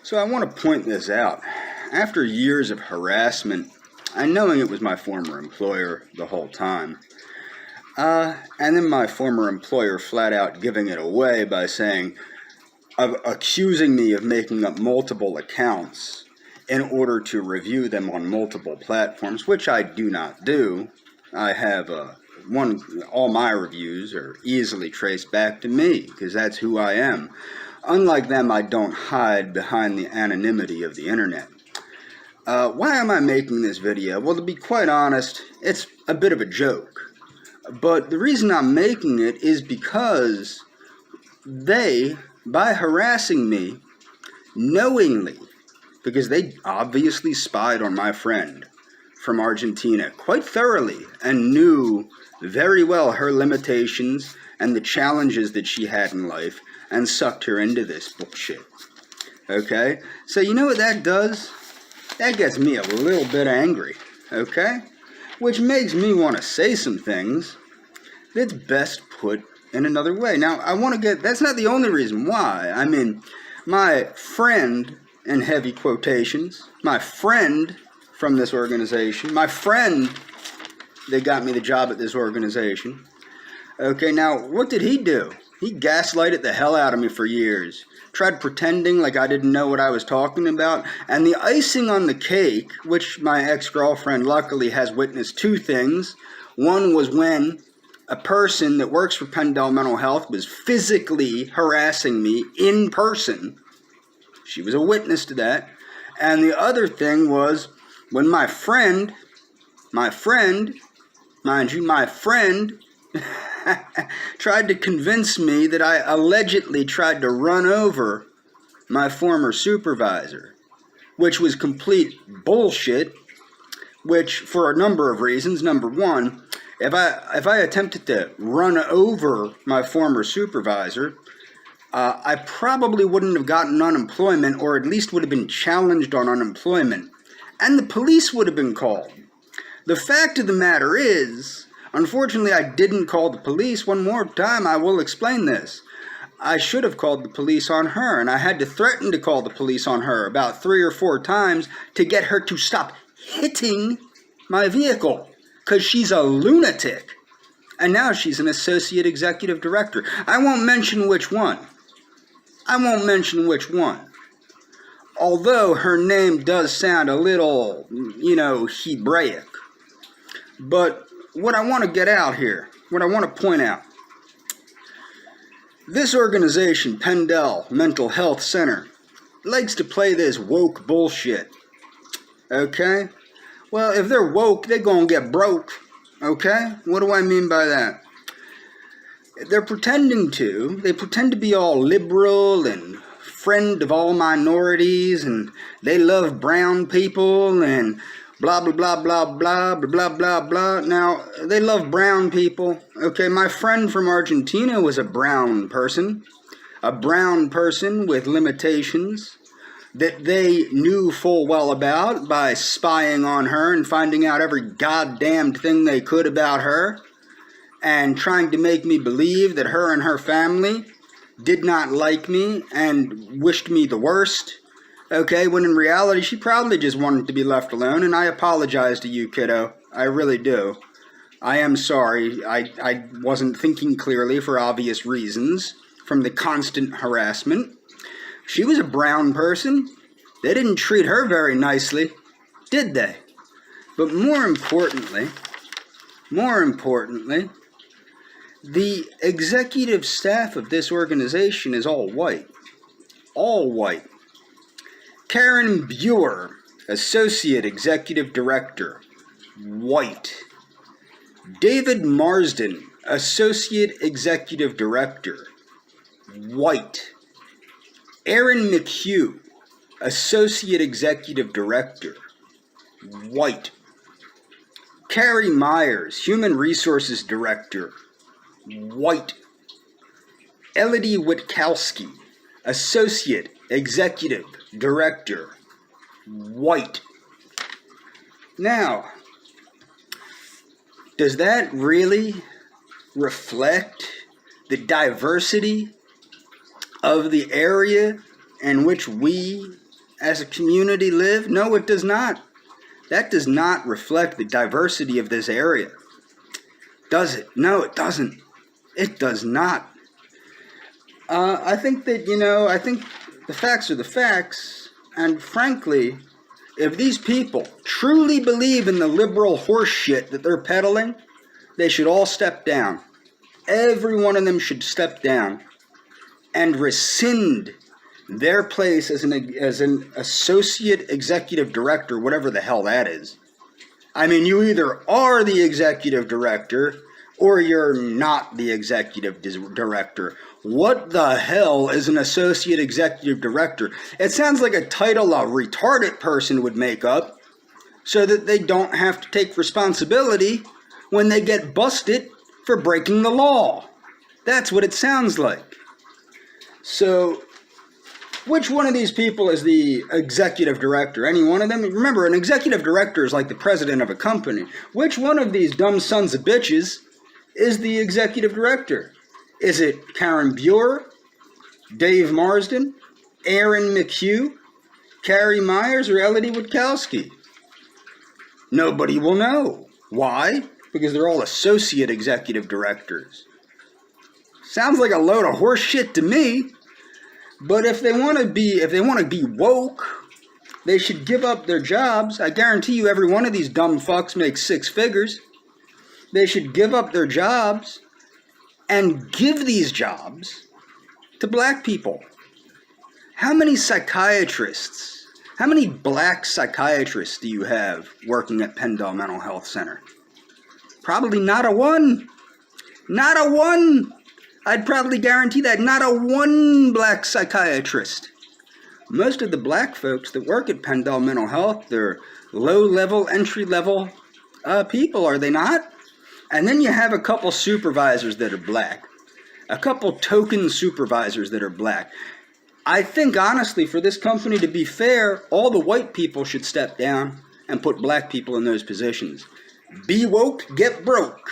So I want to point this out. After years of harassment, and knowing it was my former employer the whole time, and then my former employer flat out giving it away by saying, accusing me of making up multiple accounts in order to review them on multiple platforms, which I do not do. I have all my reviews are easily traced back to me because that's who I am. Unlike them, I don't hide behind the anonymity of the internet. Why am I making this video? Well, to be quite honest, it's a bit of a joke. But the reason I'm making it is because they, by harassing me knowingly, because they obviously spied on my friend from Argentina quite thoroughly and knew very well her limitations and the challenges that she had in life and sucked her into this bullshit. Okay? So you know what that does? That gets me a little bit angry. Okay? Which makes me want to say some things that's best put in another way. Now, that's not the only reason why. I mean, my friend, in heavy quotations, my friend from this organization, my friend that got me the job at this organization. Okay, now, what did he do? He gaslighted the hell out of me for years. Tried pretending like I didn't know what I was talking about. And the icing on the cake, which my ex-girlfriend luckily has witnessed two things. One was when a person that works for Penndel Mental Health was physically harassing me in person. She was a witness to that. And the other thing was when my friend, mind you, my friend, tried to convince me that I allegedly tried to run over my former supervisor, which was complete bullshit, which for a number of reasons. Number one, if I attempted to run over my former supervisor, I probably wouldn't have gotten unemployment, or at least would have been challenged on unemployment, and the police would have been called. The fact of the matter is, unfortunately, I didn't call the police. One more time, I will explain this. I should have called the police on her, and I had to threaten to call the police on her about 3 or 4 times to get her to stop hitting my vehicle, because she's a lunatic. And now she's an associate executive director. I won't mention which one. Although her name does sound a little, Hebraic. But what I want to get out here, what I want to point out, this organization, Penndel Mental Health Center, likes to play this woke bullshit. Okay? Well, if they're woke, they're gonna get broke. Okay? What do I mean by that? They pretend to be all liberal and friend of all minorities, and they love brown people and blah, blah, blah, blah, blah, blah, blah, blah. Now, they love brown people. Okay, my friend from Argentina was a brown person with limitations that they knew full well about by spying on her and finding out every goddamned thing they could about her, and trying to make me believe that her and her family did not like me and wished me the worst. Okay, when in reality, she probably just wanted to be left alone, and I apologize to you, kiddo. I really do. I am sorry. I wasn't thinking clearly for obvious reasons from the constant harassment. She was a brown person. They didn't treat her very nicely, did they? But more importantly, the executive staff of this organization is all white. All white. Karen Buer, Associate Executive Director, white. David Marsden, Associate Executive Director, white. Aaron McHugh, Associate Executive Director, white. Carrie Myers, Human Resources Director, white. Elodie Witkowski, Associate Executive Director, white. Now, does that really reflect the diversity of the area in which we as a community live? No, it does not. That does not reflect the diversity of this area. Does it? No, it doesn't. It does not. I think that, I think the facts are the facts. And frankly, if these people truly believe in the liberal horse shit that they're peddling, they should all step down. Every one of them should step down and rescind their place as an associate executive director, whatever the hell that is. I mean, you either are the executive director or you're not the executive director. What the hell is an associate executive director? It sounds like a title a retarded person would make up so that they don't have to take responsibility when they get busted for breaking the law. That's what it sounds like. So, which one of these people is the executive director? Any one of them? Remember, an executive director is like the president of a company. Which one of these dumb sons of bitches is the executive director? Is it Karen Buer, Dave Marsden, Aaron McHugh, Carrie Myers, or Elodie Witkowski? Nobody will know. Why? Because they're all associate executive directors. Sounds like a load of horse shit to me. But if they want to be woke, they should give up their jobs. I guarantee you every one of these dumb fucks makes six figures. They should give up their jobs and give these jobs to black people. How many psychiatrists, how many black psychiatrists do you have working at Penndel Mental Health Center? Probably not a one. Not a one. I'd probably guarantee that. Not a one black psychiatrist. Most of the black folks that work at Penndel Mental Health, they're low-level, entry-level people, are they not? And then you have a couple supervisors that are black. A couple token supervisors that are black. I think, honestly, for this company to be fair, all the white people should step down and put black people in those positions. Be woke, get broke.